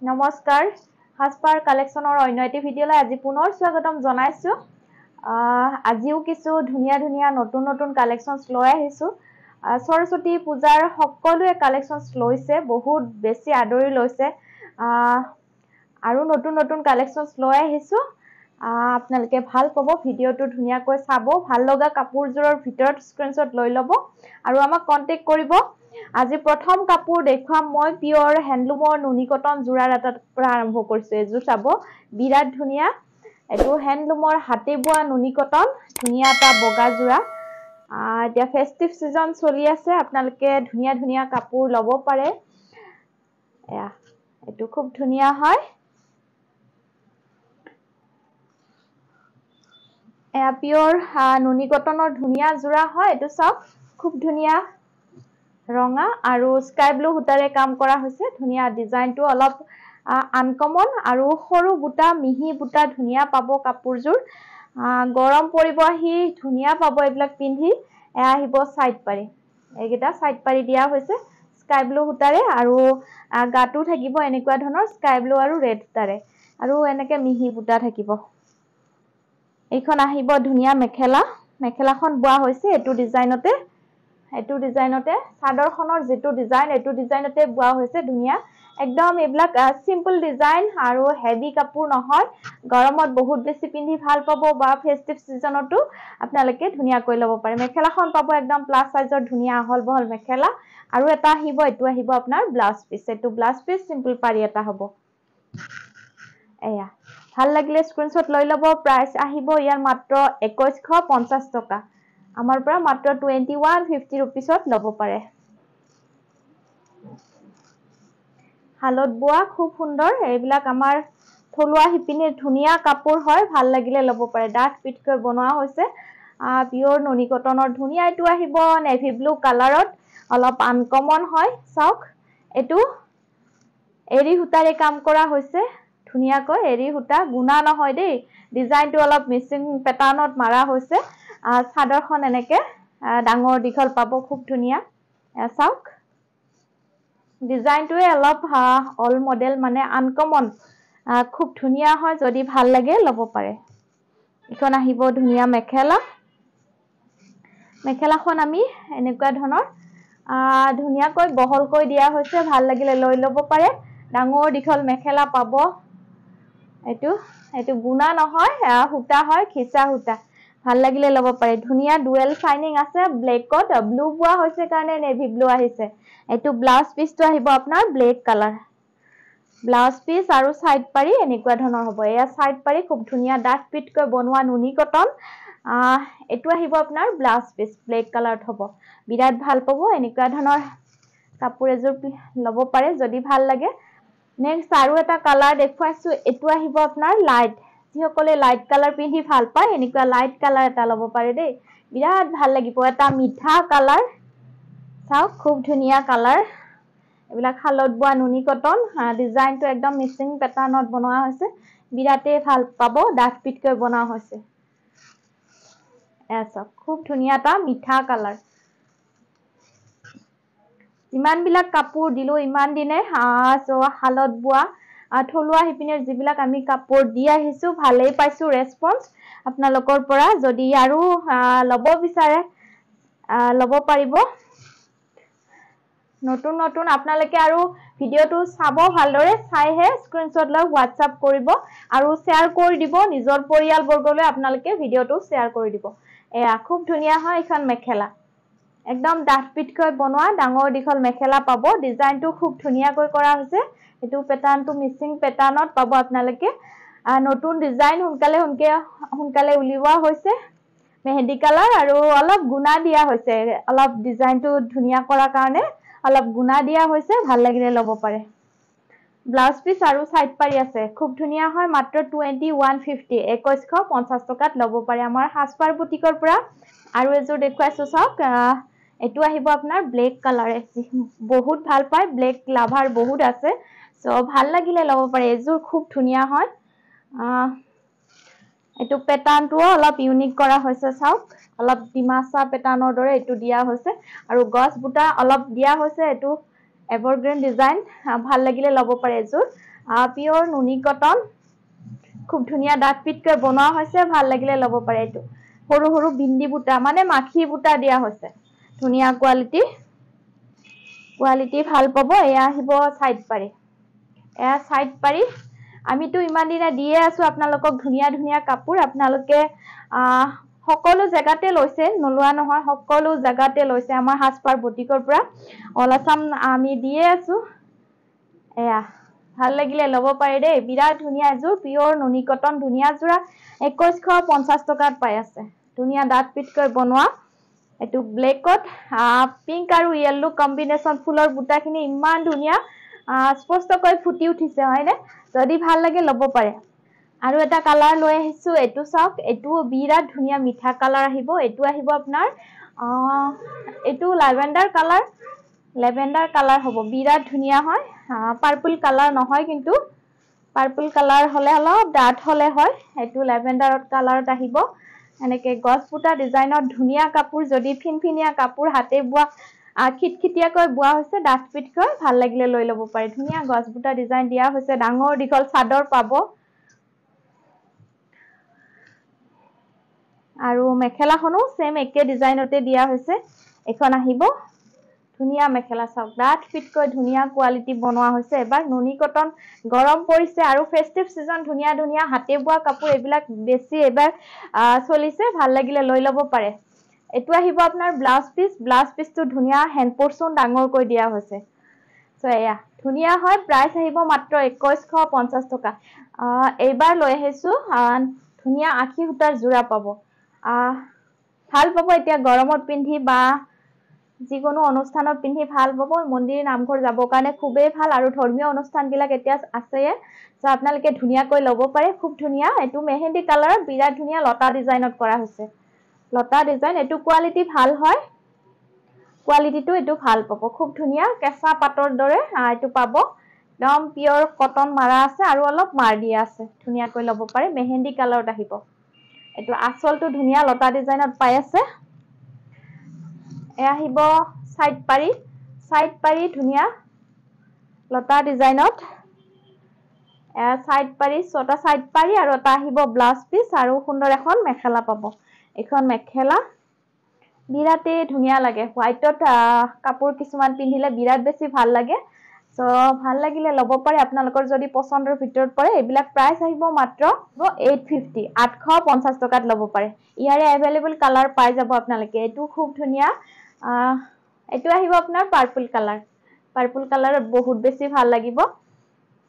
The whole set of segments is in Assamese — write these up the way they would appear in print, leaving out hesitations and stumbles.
নমস্কাৰ হাসপাৰ কালেকশনৰ অন্য এটি ভিডিঅলৈ আজি পুনৰ স্বাগতম জনাইছো আজিও কিছু ধুনিয়া ধুনিয়া নতুন নতুন কালেকশনস লৈ আহিছো সৰস্বতী পূজাৰ সকলোৱে কালেকশনস লৈছে বহুত বেছি আদৰি লৈছে আৰু নতুন নতুন কালেকশনস লৈ আহিছো আপোনালোকে ভাল পাব ভিডিঅটো ধুনিয়াকৈ চাব ভাল লগা কাপোৰজোৰৰ ভিতৰত স্ক্ৰিনশ্বট লৈ লব আৰু আমাক কন্টাক্ট কৰিব আজি প্ৰথম কাপোৰ দেখুৱাম মই পিওৰ হ্যান্ডলুমৰ নুনি কটন জোৰাৰ এটাৰ পৰা আৰম্ভ কৰিছো এজোৰ চাব বিৰাট ধুনিয়া এটো হ্যান্ডলুমৰ হাতে বোৱা নুনি কটন ধুনিয়া এটা বগা জোৰা এতিয়া ফেস্টিভ সিজন চলি আছে আপোনালোকে ধুনিয়া ধুনিয়া কাপোৰ লব পাৰে এটো খুব ধুনিয়া হয় পিওৰ নুনি কটনৰ ধুনিয়া জোৰা হয় এটো সব খুব ধুনিয়া ৰঙা আৰু স্কাই ব্লু হুটাৰে কাম কৰা হৈছে ধুনিয়া ডিজাইনটো অলপ আনকমন আৰু সৰু বুটা মিহি বুটা ধুনিয়া পাব কাপোৰজোৰ গৰম পৰিব আহি ধুনিয়া পাব এইবিলাক পিন্ধি আহিব সাইড পাৰি এইগিটা সাইড পাৰি দিয়া হৈছে স্কাই ব্লু হুটাৰে আৰু গাটো থাকিব এনেকুৱা ধৰণৰ স্কাই ব্লু আৰু ৰেড হুটাৰে আৰু এনেকে মিহি বুটা থাকিব এইখন আহিব ধুনিয়া মেখেলাখন বোৱা হৈছে এটো ডিজাইনতে চাদৰখনৰ যেটো ডিজাইন এটো ডিজাইনতে বোৱা হৈছে ধুনিয়া একদম এইবিলাক সিম্পল ডিজাইন আৰু হেভি কাপোৰ নহয় গৰমত বহুত বেছি পিন্ধি ভাল পাব বা ফেস্টিভ সিজনতো আপোনালোকে ধুনিয়া কৈ লব পাৰে মেখেলাখন পাব একদম প্লাস সাইজৰ ধুনিয়া আহল বহল মেখেলা আৰু এটা আহিব এটো আহিব আপোনাৰ ব্লাউজ পিস এটো ব্লাউজ পিস সিম্পল পাৰি এটা হ'ব এয়া ভাল লাগিলে স্ক্ৰিনশ্বট লৈ লব প্ৰাইস আহিব ইয়াৰ মাত্ৰ 2150 টকা আমাৰ পৰা মাত্ৰ 2150 रुपीसত লব পাৰে হালত বোৱা খুব সুন্দৰ এইবিলাক আমাৰ থলুৱা হিপিনে ধুনিয়া কাপোৰ হয় ভাল লাগিলে লব পাৰে ডাঠ পিটকৈ বনোৱা হৈছে পিওৰ নুনি কটনৰ ধুনিয়া এটো আহিব নেভি ব্লু কালাৰত অলপ আনকমন হয় চাওক এটো এৰি হুটাৰে কাম কৰা হৈছে ধুনিয়াকৈ এৰি হুটা গুনা নহয় দেই ডিজাইনটো অলপ মিচিং প্যাটাৰ্নত মাৰা হৈছে চাদৰখন এনেকে ডাঙৰ দীঘল পাব খুব ধুনিয়া চাওক ডিজাইনটোৱে অলপ অল মডেল মানে আনকমন খুব ধুনিয়া হয় যদি ভাল লাগে লব পাৰে এখন আহিব ধুনিয়া মেখেলাখন আমি এনেকুৱা ধৰণৰ ধুনিয়াকৈ বহলকৈ দিয়া হৈছে ভাল লাগিলে লৈ লব পাৰে ডাঙৰ দীঘল মেখেলা পাব এটো গুনা নহয় হুটা হয় খিচা হুটা ভাল লাগিলে লব পাৰে ধুনিয়া ডুৱেল শাইনিং আছে ব্লেকত ব্লু বোৱা হৈছে কাৰণে নেভি ব্লু আহিছে এটো ব্লাউজ পিসটো আহিব আপোনাৰ ব্লেক কালাৰ ব্লাউজ পিস আৰু সাইড পাৰি এনেকুৱা ধৰণৰ হ'ব এয়া সাইড পাৰি খুব ধুনিয়া ডাঠ পিটকৈ বনোৱা নুনি কটন এটো আহিব আপোনাৰ ব্লাউজ পিস ব্লেক কালাৰত হ'ব বিৰাট ভাল পাব এনেকুৱা ধৰণৰ কাপোৰ এজোৰ লব পাৰে যদি ভাল লাগে নেক্সট আৰু এটা কালাৰ দেখুৱাইছো এটো আহিব আপোনাৰ লাইট যিসকলে লাইট কালাৰ পিন্ধি ভাল পায় এনেকুৱা লাইট কালাৰ এটা লব পাৰে দেই বিৰাট ভাল লাগিব এটা মিঠা কালাৰ চাওক খুব ধুনিয়া কালাৰ এইবিলাক খালত বোৱা নুনি কটন ডিজাইনটো একদম মিচিং প্যাটাৰ্নত বনোৱা হৈছে বিৰাটে ভাল পাব ডাঠ পিটকৈ বনোৱা হৈছে এছা খুব ধুনিয়া এটা মিঠা কালাৰ ইমান বিলাক কাপোৰ দিলো ইমান দিনে হালত বোৱা থলুৱা হিপিনে যিবিলাক আমি কাপোৰ দি আহিছো ভালেই পাইছো ৰেসপন্স আপোনালোকৰ পৰা যদি আৰু লব বিচাৰে লব পাৰিব নতুন নতুন আপোনালোকে আৰু ভিডিওটো চাব ভালদৰে চাইহে স্ক্ৰিনশ্বট লৈ WhatsApp কৰিব আৰু শেয়াৰ কৰি দিব নিজৰ পৰিয়াল বৰ্গলৈ আপোনালোকে ভিডিওটো শেয়াৰ কৰি দিব এয়া খুব ধুনিয়া হয় এখন মেখেলা একদম ডাঠ পিটকৈ বনোৱা ডাঙৰ দীঘল মেখেলা পাব ডিজাইনটো খুব ধুনিয়াকৈ কৰা হৈছে এটো প্যাটাৰ্নটো মিচিং প্যাটাৰ্নত পাব আপোনালোকে নতুন ডিজাইন সোনকালে উলিওৱা হৈছে মেহেদি কালাৰ আৰু অলপ গুনা দিয়া হৈছে অলপ ডিজাইনটো ধুনিয়া কৰাৰ কাৰণে অলপ গুনা দিয়া হৈছে ভাল লাগিলে লব পাৰে ব্লাউজ পিস আৰু সাইড পাৰি আছে খুব ধুনিয়া হয় মাত্ৰ 2150 টকাত লব পাৰে আমাৰ হাসপাৰ বুটিকৰ পৰা আৰু এজোৰ দেখুৱাইছো চাওক এটো আহিব আপোনাৰ ব্লেক কালাৰ বহুত ভাল পায় ব্লেক লাভাৰ বহুত আছে সো ভাল লাগিলে লব পাৰে এজোৰ খুব ধুনিয়া হয় এটো প্যাটাৰ্নটো অলপ ইউনিক কৰা হৈছে চাওক অলপ ডিমাছা প্যাটাৰ্নৰ দৰে এটো দিয়া হৈছে আৰু গছ বুটা অলপ দিয়া হৈছে এটো এভাৰগ্ৰীন ডিজাইন ভাল লাগিলে লব পাৰে এজোৰ পিয়ৰ নুনি কটন খুব ধুনীয়া ডাঠ পিটকৈ বনোৱা হৈছে ভাল লাগিলে ল'ব পাৰে এইটো সৰু সৰু বিন্দি বুটা মানে মাখি বুটা দিয়া হৈছে ধুনীয়া কোৱালিটি ভাল পাব এয়া আহিব সাইড পাৰি এয়া সাইড পাৰি আমিতো ইমান দিনা দিয়ে আছো আপোনালোকক ধুনীয়া ধুনীয়া কাপোৰ আপোনালোকে সকলো জায়গাতে লৈছে নলোৱা নহয় সকলো জায়গাতে লৈছে আমাৰ হাসপাৰ বুটিকৰ পৰা অল আসাম আমি দিয়ে আছো এয়া ভাল লাগিলে ল'ব পাৰে দেই বিৰাট ধুনীয়া এযোৰ পিয়ৰ নুনি কটন ধুনীয়া যোৰা 2150 টকাত পাই আছে ধুনীয়া ডাঠ পিটকৈ বনোৱা এটো ব্লেকত পিংক আৰু ইয়েলো কম্বিনেশন ফুলৰ বুটাখিনি ইমান ধুনীয়া স্পষ্টকৈ ফুটি উঠিছে হয়নে যদি ভাল লাগে ল'ব পাৰে আৰু এটা কালাৰ লৈ আহিছো এটো চাওক এটো বিৰাট ধুনীয়া মিঠা কালাৰ আহিব এটো আহিব আপোনাৰ এটো লেভেন্ডাৰ কালাৰ হ'ব বিৰাট ধুনীয়া হয় পাৰ্পল কালাৰ নহয় কিন্তু পাৰ্পল কালাৰ হলে অলপ ডাঠ হলে হয় এটো লেভেন্ডাৰত কালাৰত আহিব এনেকে গছ বুটা ডিজাইনত ধুনীয়া কাপোৰ যদি ফিনফিনিয়া কাপোৰ হাতে বুৱা খিটখিটিয়াকৈ বুৱা হৈছে ডাঠ পিটকৈ ভাল লাগিলে লৈ ল'ব পাৰে ধুনীয়া গছ বুটা ডিজাইন দিয়া হৈছে ডাঙৰ দীঘল চাদৰ পাব আৰু মেখেলাখনো সেম একে ডিজাইনতে দিয়া হৈছে এখন আহিব ধুনীয়া মেখেলা চাওক ডাঠ পিটকৈ ধুনীয়া কোৱালিটি বনোৱা হৈছে এবাৰ নুনি কটন গৰম পৰিছে আৰু ফেষ্টিভ সিজন ধুনীয়া ধুনীয়া হাতে বুৱা কাপোৰ এইবিলাক বেছি এবাৰ চলিছে ভাল লাগিলে লৈ ল'ব পাৰে এটো আহিব আপোনাৰ ব্লাউজ পিসটো ধুনীয়া হ্যান্ড পোৰ্শন ডাঙৰকৈ দিয়া হৈছে সো এয়া ধুনীয়া হয় প্ৰাইস আহিব মাত্ৰ 2150 টকা এইবাৰ লৈ আহিছো ধুনীয়া আখি সূতাৰ জোৰা পাব ভাল পাব এতিয়া গৰমত পিন্ধি বা যিকোনো অনুষ্ঠানত পিন্ধি ভাল পাব মন্দিৰ নামঘৰ যাবৰ কাৰণে খুবেই ভাল আৰু ধৰ্মীয় অনুষ্ঠানবিলাক এতিয়া আছে সো আপোনালোকে ধুনীয়াকৈ ল'ব পাৰে খুব ধুনীয়া এটো মেহেন্দি কালাৰ বিৰাট ধুনীয়া লতা ডিজাইনত কৰা হৈছে লতা ডিজাইন এটো কোৱালিটি ভাল হয় কোৱালিটিটো এটো ভাল পাব খুব ধুনীয়া কেঁচা পাটৰ দৰে এটো পাব একদম পিয়ৰ কটন মাৰা আছে আৰু অলপ মাৰ দিয়া আছে ধুনীয়াকৈ ল'ব পাৰে মেহেন্দি কালাৰত আহিব এটো আঁচলটো ধুনীয়া লতা ডিজাইনত পাই আছে এ আহিব সাইড পাৰি ধুনীয়া লতা ডিজাইনত সাইড পাৰি ছটা সাইড পাৰি আৰু এটা আহিব ব্লাউজ পিস আৰু সুন্দৰ এখন মেখেলা পাব এখন মেখেলা বিৰাটে ধুনীয়া লাগে হোৱাইটত কাপোৰ কিছুমান পিন্ধিলে বিৰাট বেছি ভাল লাগে সো ভাল লাগিলে ল'ব পাৰে আপোনালোকৰ যদি পছন্দৰ ভিতৰত পৰে এইবিলাক প্ৰাইস আহিব মাত্ৰ 850 টকাত ল'ব পাৰে ইয়াৰে अवेलेबल কালাৰ পাই যাব আপোনালোকে এটো খুব ধুনীয়া এটো আহিব আপোনাৰ পাৰ্পল কালাৰত বহুত বেছি ভাল লাগিব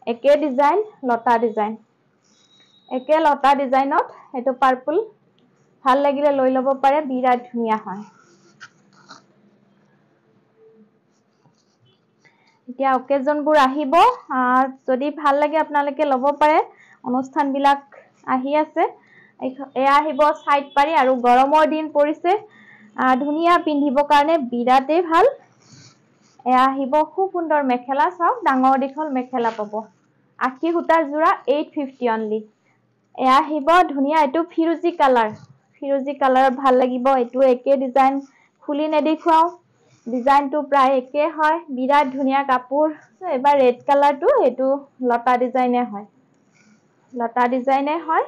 একে ডিজাইন লতা ডিজাইনত এটো পাৰ্পল ভাল লাগিলে লৈ ল'ব পাৰে বিৰাট ধুনীয়া হয় এতিয়া অকেজনবোৰ আহিব যদি ভাল লাগে আপোনালোকে ল'ব পাৰে অনুষ্ঠান বিলাক আহি আছে এয়া আহিব সাইড পাৰি আৰু গৰমৰ দিন পৰিছে ধুনীয়া পিন্ধিবৰ কাৰণে বিৰাটে ভাল এয়া আহিব খুব সুন্দৰ মেখেলা চাওক ডাঙৰ দীঘল মেখেলা পাব আখি সূতাৰ জোৰা 850 অনলি এয়া আহিব ধুনীয়া এটো ফিৰোজি কালাৰত ভাল লাগিব এটো একে ডিজাইন খুলি নেদেখুৱাও ডিজাইনটো প্ৰায় একে হয় বিৰাট ধুনীয়া কাপোৰ এবাৰ ৰেড কালাৰটো এটো লতা ডিজাইনে হয়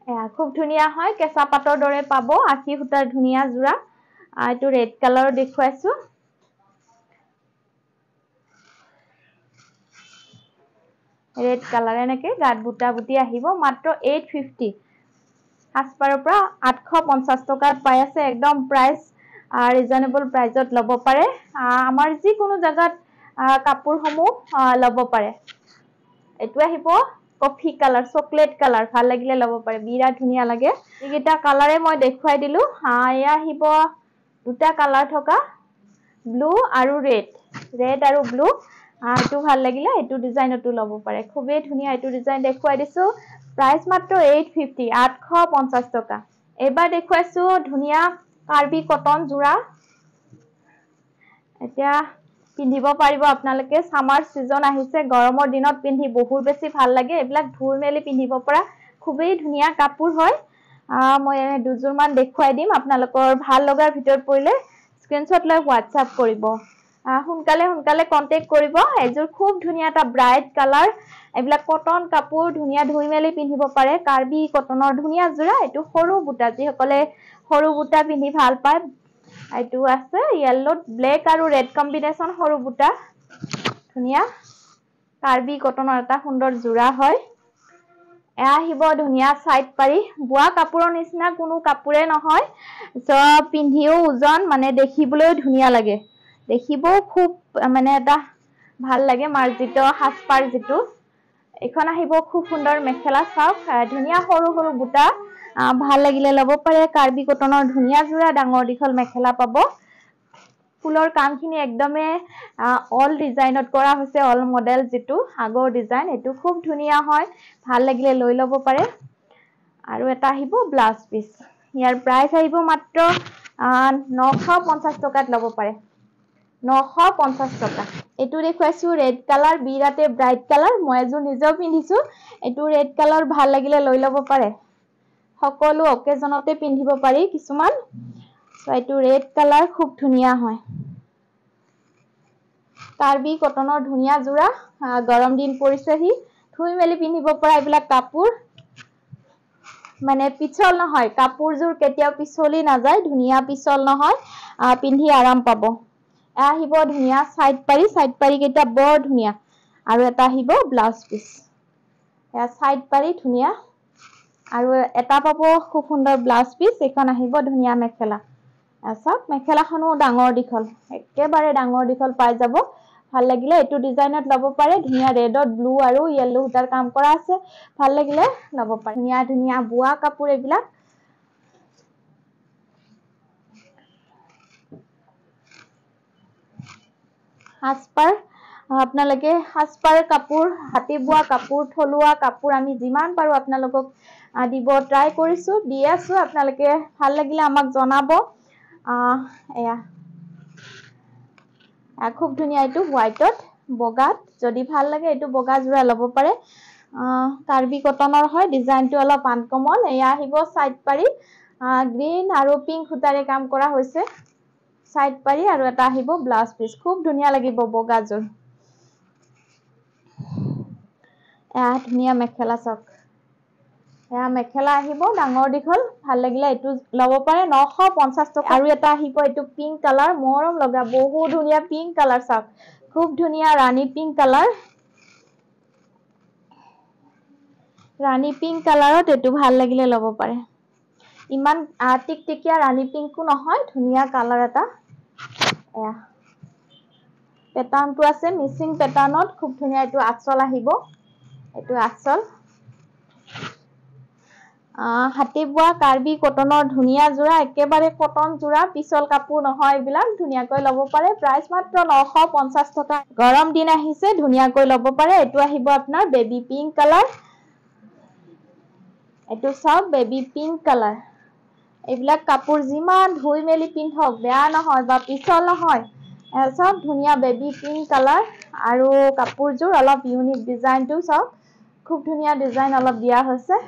এয়া খুব ধুনীয়া হয় কেঁচা পাটৰ দৰে পাব আখি সূতাৰ ধুনীয়া জোৰা এটো ৰেড কালাৰ দেখুৱাইছো ৰেড কালাৰ এনেকে গাত বুটা বুটি আহিব মাত্ৰ 850 হাসপাৰৰ পৰা 850 টকাত পাই আছে একদম প্ৰাইস ৰিজনেবল প্ৰাইসত ল'ব পাৰে আমাৰ যি কোনো জায়গাত কাপোৰ সমূহ ল'ব পাৰে এটো আহিব কফি কালাৰ চকলেট কালাৰ ভাল লাগিলে ল'ব পাৰে বিৰাট ধুনীয়া লাগে এইটা কালাৰে মই দেখুৱাই দিলো এয়া আহিব দুটা কালাৰ থকা ব্লু আৰু ৰেড আৰু ব্লু এটো ভাল লাগিলে এটো ডিজাইনটো ল'ব পাৰে খুবেই ধুনীয়া এটো ডিজাইন দেখুৱাই দিছো প্ৰাইস মাত্ৰ 850 টকা এবাৰ দেখুৱাইছো ধুনীয়া কাৰ্বি কটন জোৰা এতিয়া পিন্ধিব পাৰিব আপোনালোকে সামাৰ সিজন আহিছে গৰমৰ দিনত পিন্ধি বহুত বেছি ভাল লাগে এইবিলাক ধুই মেলি পিন্ধিব পৰা খুবেই ধুনীয়া কাপোৰ হয় মই দুজোৰ মান দেখুৱাই দিম আপোনালোকৰ ভাল লগাৰ ভিতৰত পৰিলে স্ক্ৰিনশ্বট লৈ WhatsApp কৰিব সোনকালে সোনকালে কন্টেক্ট কৰিব এযোৰ খুব ধুনীয়া এটা ব্ৰাইট কালাৰ এইবিলাক কটন কাপোৰ ধুনীয়া ধুই মেলি পিন্ধিব পাৰে কাৰ্বি কটনৰ ধুনীয়া যোৰা এইটো সৰু বুটা যিসকলে সৰু বুটা পিন্ধি ভাল পায় এইটো আছে yellow black আৰু red combination সৰু বুটা ধুনীয়া কাৰ্বি কটনৰ এটা সুন্দৰ যোৰা হয় আহিব ধুনীয়া সাইড পাৰি বুৱা কাপোৰৰ নিচিনা কোনো কাপোৰে নহয় সব পিন্ধিও ওজন মানে দেখিবলৈ ধুনীয়া লাগে দেখিব খুব মানে এটা ভাল লাগে মাৰ্জিত হাসপাৰ যেটো এখন আহিব খুব সুন্দৰ মেখেলা চাওক ধুনীয়া সৰু সৰু বুটা ভাল লাগিলে লব পাৰে কাৰ্বি কটনৰ ধুনীয়া যোৰা ডাঙৰ দীঘল মেখেলা পাব ফুলৰ কামখিনি একদমে অল ডিজাইনত কৰা হৈছে অল মডেল যেটো আগৰ ডিজাইন এটো খুব ধুনীয়া হয় ভাল লাগিলে লৈ লব পাৰে আৰু এটা আহিব ব্লাউজ পিস ইয়াৰ প্ৰাইস আহিব মাত্ৰ 950 টকাত লব পাৰে 950 টকা এটো দেখুৱাইছো ৰেড কালাৰ বিৰাতে ব্ৰাইট কালাৰ মই এজো নিজেও পিন্ধিছো এটো ৰেড কালাৰ ভাল লাগিলে লৈ লব পাৰে সকলো অকেজনতে পিন্ধিব পাৰি কিছুমান এটো ৰেড কালাৰ খুব ধুনীয়া হয় কাৰ্বি কটনৰ ধুনীয়া যোৰা গৰম দিন পৰিছেহি ধুই মেলি পিন্ধিব পৰা এইবিলাক কাপোৰ মানে পিছল নহয় কাপোৰজোৰ কেতিয়াও পিছলি নাযায় ধুনীয়া পিছল নহয় পিন্ধি আৰাম পাব আহিব ধুনীয়া সাইড পাৰি কেইটা বৰ ধুনীয়া আৰু এটা আহিব ব্লাউজ পিস সাইড পাৰি ধুনীয়া আৰু এটা পাব খুব সুন্দৰ ব্লাউজ পিস এখন আহিব ধুনীয়া মেখেলা সব মেখেলাখনো ডাঙৰ দীঘল একেবাৰে ডাঙৰ দীঘল পাই যাব ভাল লাগিলে এটো ডিজাইনত লব পাৰে ধুনীয়া ৰেডত ব্লু আৰু ইয়েলো হুটাৰ কাম কৰা আছে ভাল লাগিলে লব পাৰে ধুনীয়া ধুনীয়া বুৱা কাপোৰ এইবিলাক হাসপাৰ আপোনালোকে হাসপাৰ কাপোৰ হাতি বুৱা কাপোৰ থলুৱা কাপোৰ আমি যিমান পাৰো আপোনালোকক দিব ট্ৰাই কৰিছো দি আছো আপোনালোকে ভাল লাগিলে আমাক জনাব এয়া খুব ধুনীয়া এটো হোৱাইটত বগাত যদি ভাল লাগে এটো বগা যোৰা লব পাৰে কাৰ্বি কটনৰ হয় ডিজাইনটো অলপ আনকমন এয়া আহিব সাইড পাৰি গ্ৰীন আৰু পিংক হুটাৰে কাম কৰা হৈছে সাইড পাৰি আৰু এটা আহিব ব্লাউজ পিস খুব ধুনীয়া লাগিব বগা যোৰ ধুনীয়া মেখেলা চাওক মেখেলা আহিব ডাঙৰ দীঘল ভাল লাগিলে এটো লব পাৰে 950 টকা আৰু এটা আহিব এটো পিংক কালাৰ মৰম লগা বহু ধুনীয়া পিংক কালাৰ চাওক খুব ধুনীয়া ৰানী পিংক কালাৰ ৰানী পিংক কালাৰত এটো ভাল লাগিলে লব পাৰে ইমান টিকটিকিয়া ৰানী পিংকো নহয় ধুনীয়া কালাৰ এটা পেটাৰ্নটো আছে মিচিং পেটাৰ্নত খুব ধুনীয়া এটো আচল আহিব এটো আচল হাতি বুৱা কাৰ্বি কটনৰ ধুনীয়া যোৰা একেবাৰে কটন যোৰা পিছল কাপোৰ নহয় এইবিলাক ধুনীয়াকৈ লব পাৰে প্ৰাইস মাত্ৰ 950 টকা গৰম দিন আহিছে ধুনীয়াকৈ লব পাৰে এটো আহিব আপোনাৰ বেবি পিংক কালাৰ এটো সব বেবি পিংক কালাৰ এইবিলাক কাপোৰ যিমান ধুই মেলি পিন্ধক বেয়া নহয় বা পিছল নহয় সব ধুনীয়া বেবি পিংক কালাৰ আৰু কাপোৰজোৰ অলপ ইউনিক ডিজাইনটো সব খুব ধুনীয়া ডিজাইন অলপ দিয়া হৈছে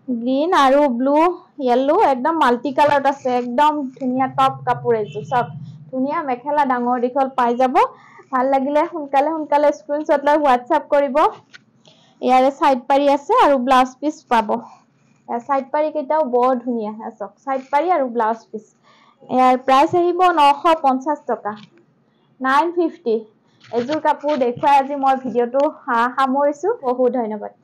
গ্ৰীন আৰু ব্লু ইয়েলো একদম মাল্টি কালাৰত আছে একদম ধুনীয়া টপ কাপোৰ এইটো সব ধুনীয়া মেখেলা ডাঙৰ দীঘল পাই যাব ভাল লাগিলে সোনকালে স্ক্ৰিনশ্বট লৈ হোৱাটসএপ কৰিব ইয়াৰে সাইড পাৰি আছে আৰু ব্লাউজ পিস পাব সাইড পাৰি কেইটাও বৰ ধুনীয়া আছে সাইড পাৰি আৰু ব্লাউজ পিস ইয়াৰ প্ৰাইস আহিব 950 টকা 950 এযোৰ কাপোৰ দেখুৱাই আজি মই ভিডিওটো সামৰিছো বহুত ধন্যবাদ